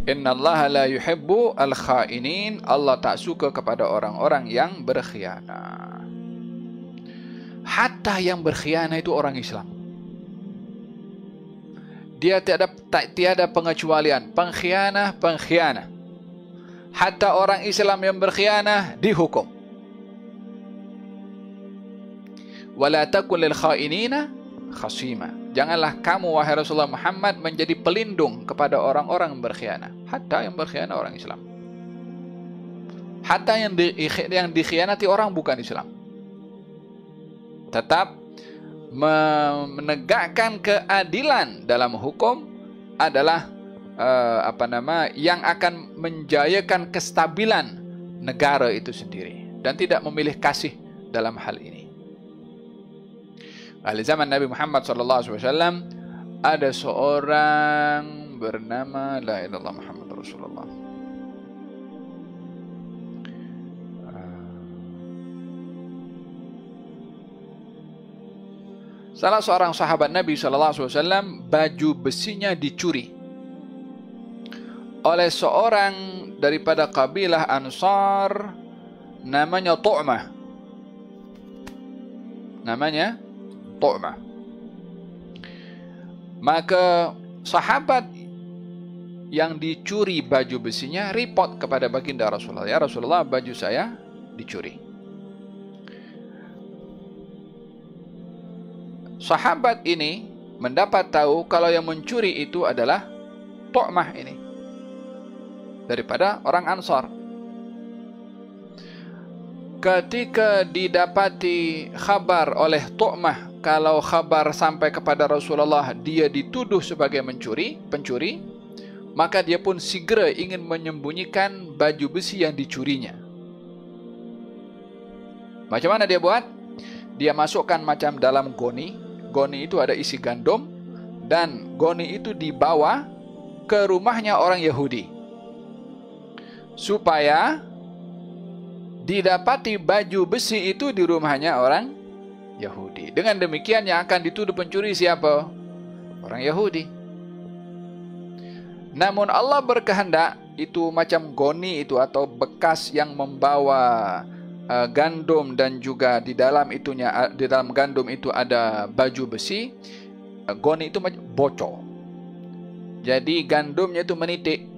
Innallaha la yuhibbu al-kha'inin. Allah tak suka kepada orang-orang yang berkhianat. Hatta yang berkhianat itu orang Islam. Dia tiada pengecualian. Pengkhianat. Hatta orang Islam yang berkhianat dihukum. Wala takun lil kha'inina khasima. Janganlah kamu wahai Rasulullah Muhammad menjadi pelindung kepada orang-orang yang berkhianat. Hatta yang berkhianat orang Islam. Hatta yang dikhianati orang bukan Islam. Tetap menegakkan keadilan dalam hukum adalah yang akan menjayakan kestabilan negara itu sendiri dan tidak memilih kasih dalam hal ini. Di zaman Nabi Muhammad SAW ada seorang bernama la ilaha illallah Muhammad Rasulullah. Salah seorang sahabat Nabi SAW baju besinya dicuri oleh seorang daripada kabilah Ansar namanya Tu'mah. Maka sahabat yang dicuri baju besinya report kepada baginda Rasulullah. Ya Rasulullah, baju saya dicuri. Sahabat ini mendapat tahu kalau yang mencuri itu adalah Tu'mah ini, daripada orang Ansar. Ketika didapati khabar oleh Tu'mah kalau khabar sampai kepada Rasulullah dia dituduh sebagai pencuri, maka dia pun segera ingin menyembunyikan baju besi yang dicurinya. Macam mana dia buat? Dia masukkan macam dalam goni. Goni itu ada isi gandum, dan goni itu dibawa ke rumahnya orang Yahudi supaya didapati baju besi itu di rumahnya orang Yahudi. Dengan demikian yang akan dituduh pencuri siapa? Orang Yahudi. Namun Allah berkehendak itu macam goni itu atau bekas yang membawa gandum dan juga di dalam gandum itu ada baju besi. Goni itu bocor. Jadi gandumnya itu menitik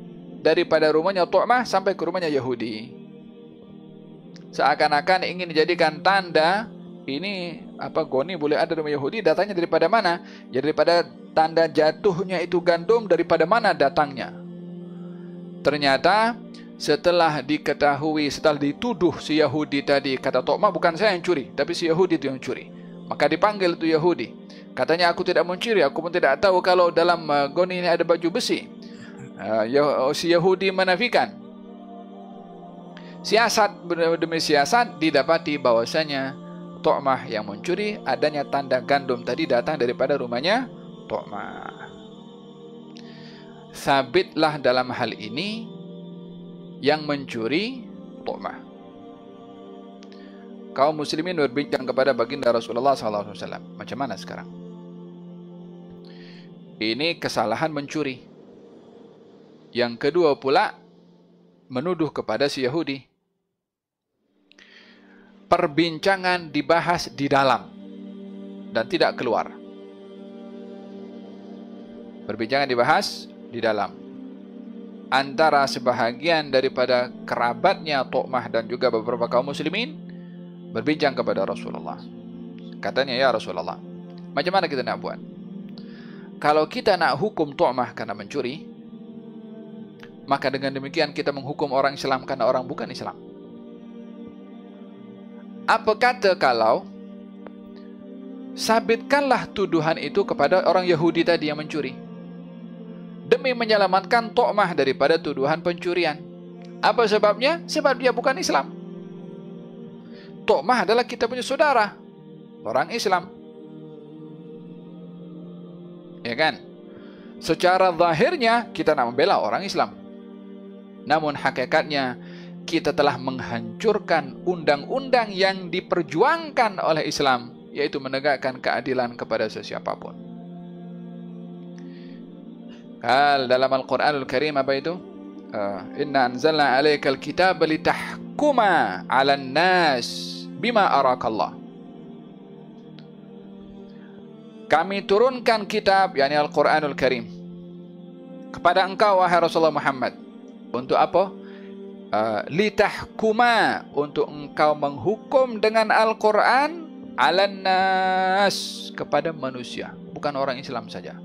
daripada rumahnya Tu'mah sampai ke rumahnya Yahudi. Seakan-akan ingin dijadikan tanda ini goni boleh ada di rumah Yahudi, datangnya daripada mana? Jadi daripada tanda jatuhnya itu gandum, daripada mana datangnya? Ternyata setelah diketahui, setelah dituduh si Yahudi tadi, kata Tu'mah, bukan saya yang curi, tapi si Yahudi itu yang curi. Maka dipanggil itu Yahudi. Katanya, aku tidak mencuri, aku pun tidak tahu kalau dalam goni ini ada baju besi. Si Yahudi menafikan. Siasat demi siasat didapati bahwasanya Tu'mah yang mencuri, adanya tanda gandum tadi datang daripada rumahnya Tu'mah. Sabitlah dalam hal ini yang mencuri Tu'mah. Kaum muslimin berbincang kepada baginda Rasulullah SAW. Macam mana sekarang? Ini kesalahan mencuri. Yang kedua pula menuduh kepada si Yahudi. Perbincangan dibahas di dalam dan tidak keluar. Perbincangan dibahas di dalam antara sebahagian daripada kerabatnya Tu'mah dan juga beberapa kaum muslimin berbincang kepada Rasulullah. Katanya, ya Rasulullah, macam mana kita nak buat? Kalau kita nak hukum Tu'mah karena mencuri, maka dengan demikian kita menghukum orang Islam karena orang bukan Islam. Apa kata kalau sabitkanlah tuduhan itu kepada orang Yahudi tadi yang mencuri, demi menyelamatkan Tu'mah daripada tuduhan pencurian. Apa sebabnya? Sebab dia bukan Islam. Tu'mah adalah kita punya saudara, orang Islam. Ya kan? Secara zahirnya kita nak membela orang Islam, namun hakikatnya kita telah menghancurkan undang-undang yang diperjuangkan oleh Islam, yaitu menegakkan keadilan kepada sesiapapun. Dalam Al-Quranul Karim apa itu? inna anzalna alaikal kitaba litahkuma 'alan nas bima arakallah. Kami turunkan kitab, yakni Al-Quranul Karim, kepada engkau wahai Rasulullah Muhammad. Untuk apa? Litahkuma, untuk engkau menghukum dengan Al-Quran 'alan nas, kepada manusia, bukan orang Islam saja.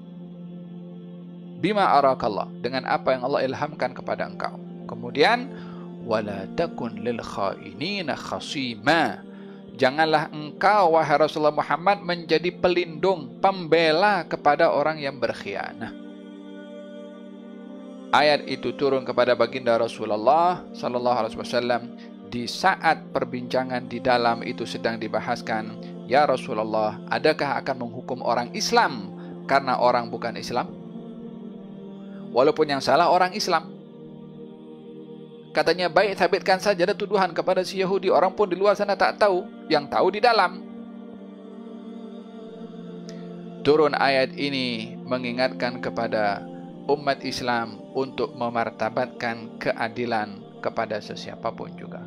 Bima arakallah, dengan apa yang Allah ilhamkan kepada engkau. Kemudian wala takun lil khainina khasima, janganlah engkau wahai Rasulullah Muhammad menjadi pelindung, pembela kepada orang yang berkhianat. Ayat itu turun kepada baginda Rasulullah sallallahu alaihi wasallam di saat perbincangan di dalam itu sedang dibahaskan, ya Rasulullah, adakah akan menghukum orang Islam karena orang bukan Islam? Walaupun yang salah orang Islam. Katanya, baik, sabitkan saja ada tuduhan kepada si Yahudi. Orang pun di luar sana tak tahu, yang tahu di dalam. Turun ayat ini mengingatkan kepada umat Islam untuk memartabatkan keadilan kepada sesiapapun juga.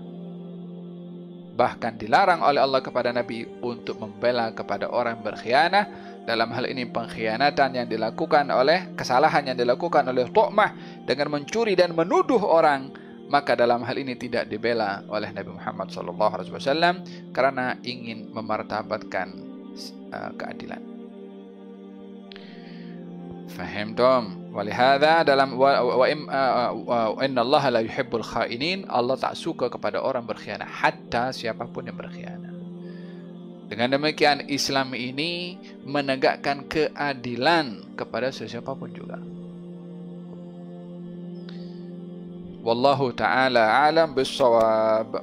Bahkan dilarang oleh Allah kepada Nabi untuk membela kepada orang berkhianat. Dalam hal ini pengkhianatan yang dilakukan oleh, kesalahan yang dilakukan oleh tu'mah dengan mencuri dan menuduh orang, maka dalam hal ini tidak dibela oleh Nabi Muhammad SAW karena ingin memartabatkan keadilan. Fahimtum? Walihada dalam inna Allah la yuhibbul khainin, Allah tak suka kepada orang berkhianat, hatta siapapun yang berkhianat. Dengan demikian Islam ini menegakkan keadilan kepada sesiapapun juga. Wallahu ta'ala a'lam bis-shawab.